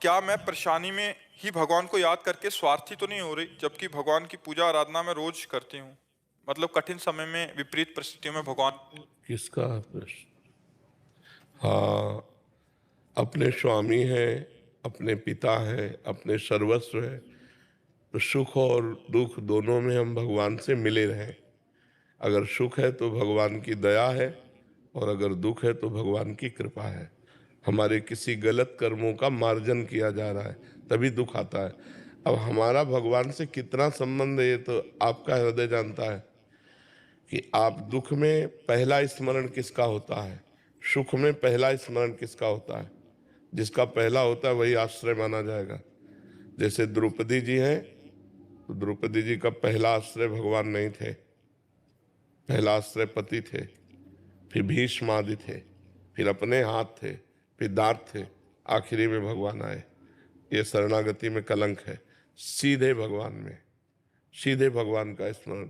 क्या मैं परेशानी में ही भगवान को याद करके स्वार्थी तो नहीं हो रही, जबकि भगवान की पूजा आराधना मैं रोज करती हूँ। मतलब कठिन समय में विपरीत परिस्थितियों में भगवान। किसका प्रश्न? हाँ, अपने स्वामी हैं, अपने पिता हैं, अपने सर्वस्व हैं, तो सुख और दुख दोनों में हम भगवान से मिले रहें। अगर सुख है तो भगवान की दया है, और अगर दुख है तो भगवान की कृपा है। हमारे किसी गलत कर्मों का मार्जन किया जा रहा है, तभी दुख आता है। अब हमारा भगवान से कितना संबंध है ये तो आपका हृदय जानता है कि आप दुख में पहला स्मरण किसका होता है, सुख में पहला स्मरण किसका होता है। जिसका पहला होता है वही आश्रय माना जाएगा। जैसे द्रौपदी जी हैं, तो द्रौपदी जी का पहला आश्रय भगवान नहीं थे, पहला आश्रय पति थे, फिर भीष्म आदि थे, फिर अपने हाथ थे, फिर दांत थे, आखिरी में भगवान आए। ये शरणागति में कलंक है। सीधे भगवान में, सीधे भगवान का स्मरण।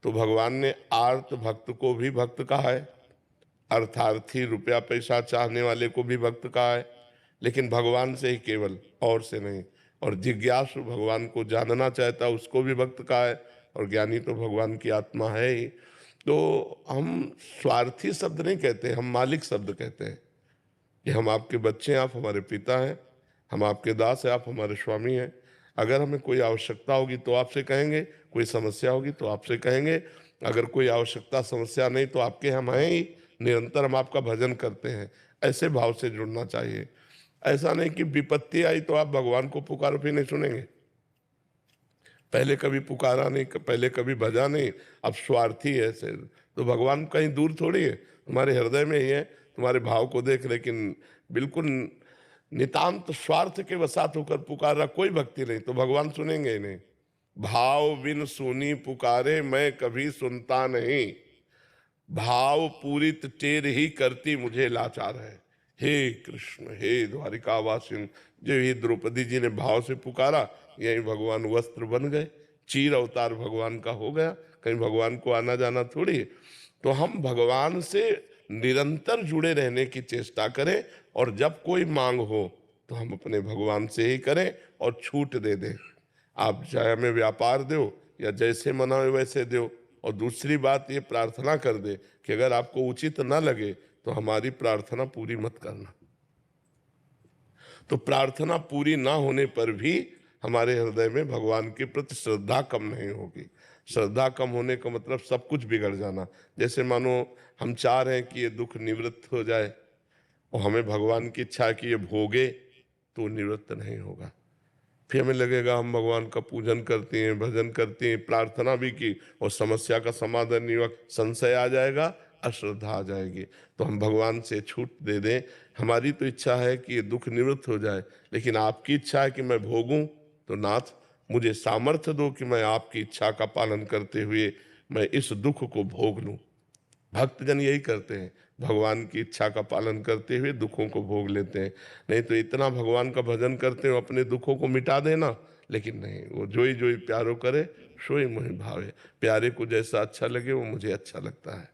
तो भगवान ने आर्त भक्त को भी भक्त कहा है, अर्थार्थी रुपया पैसा चाहने वाले को भी भक्त कहा है, लेकिन भगवान से ही केवल, और से नहीं। और जिज्ञासु भगवान को जानना चाहता उसको भी भक्त कहा है, और ज्ञानी तो भगवान की आत्मा है ही। तो हम स्वार्थी शब्द नहीं कहते, हम मालिक शब्द कहते हैं कि हम आपके बच्चे हैं, आप हमारे पिता हैं, हम आपके दास हैं, आप हमारे स्वामी हैं। अगर हमें कोई आवश्यकता होगी तो आपसे कहेंगे, कोई समस्या होगी तो आपसे कहेंगे। अगर कोई आवश्यकता समस्या नहीं तो आपके हम हैं ही, निरंतर हम आपका भजन करते हैं। ऐसे भाव से जुड़ना चाहिए। ऐसा नहीं कि विपत्ति आई तो आप भगवान को पुकारो फिर नहीं सुनेंगे। पहले कभी पुकारा नहीं, पहले कभी भजा नहीं, अब स्वार्थी है ऐसे, तो भगवान कहीं दूर थोड़ी है, तुम्हारे हृदय में ही है। तुम्हारे भाव को देख, लेकिन बिल्कुल नितांत स्वार्थ के वसात होकर पुकार रहा, कोई भक्ति नहीं, तो भगवान सुनेंगे ही नहीं। भाव बिन सुनी पुकारे मैं कभी सुनता नहीं, भाव पूरित टेर ही करती मुझे लाचार है। हे कृष्ण, हे द्वारिकावासिन, जो ही द्रौपदी जी ने भाव से पुकारा, यही भगवान वस्त्र बन गए, चीर अवतार भगवान का हो गया। कहीं भगवान को आना जाना थोड़ी है। तो हम भगवान से निरंतर जुड़े रहने की चेष्टा करें, और जब कोई मांग हो तो हम अपने भगवान से ही करें और छूट दे दें। आप चाहे हमें व्यापार दो या जैसे मना हो वैसे दो। और दूसरी बात ये प्रार्थना कर दे कि अगर आपको उचित ना लगे तो हमारी प्रार्थना पूरी मत करना। तो प्रार्थना पूरी ना होने पर भी हमारे हृदय में भगवान के प्रति श्रद्धा कम नहीं होगी। श्रद्धा कम होने का मतलब सब कुछ बिगड़ जाना। जैसे मानो हम चाह रहे हैं कि ये दुख निवृत्त हो जाए, और हमें भगवान की इच्छा है कि ये भोगे, तो निवृत्त नहीं होगा। फिर हमें लगेगा हम भगवान का पूजन करते हैं, भजन करते हैं, प्रार्थना भी की, और समस्या का समाधान नहीं हुआ, संशय आ जाएगा, अश्रद्धा आ जाएगी। तो हम भगवान से छूट दे दें। हमारी तो इच्छा है कि ये दुख निवृत्त हो जाए, लेकिन आपकी इच्छा है कि मैं भोगूं, तो नाथ मुझे सामर्थ्य दो कि मैं आपकी इच्छा का पालन करते हुए मैं इस दुख को भोग लूं। भक्तजन यही करते हैं, भगवान की इच्छा का पालन करते हुए दुखों को भोग लेते हैं। नहीं तो इतना भगवान का भजन करते हो अपने दुखों को मिटा देना, लेकिन नहीं, वो जोई जोई प्यारो करे सोई मोहि भावे। प्यारे को जैसा अच्छा लगे वो मुझे अच्छा लगता है।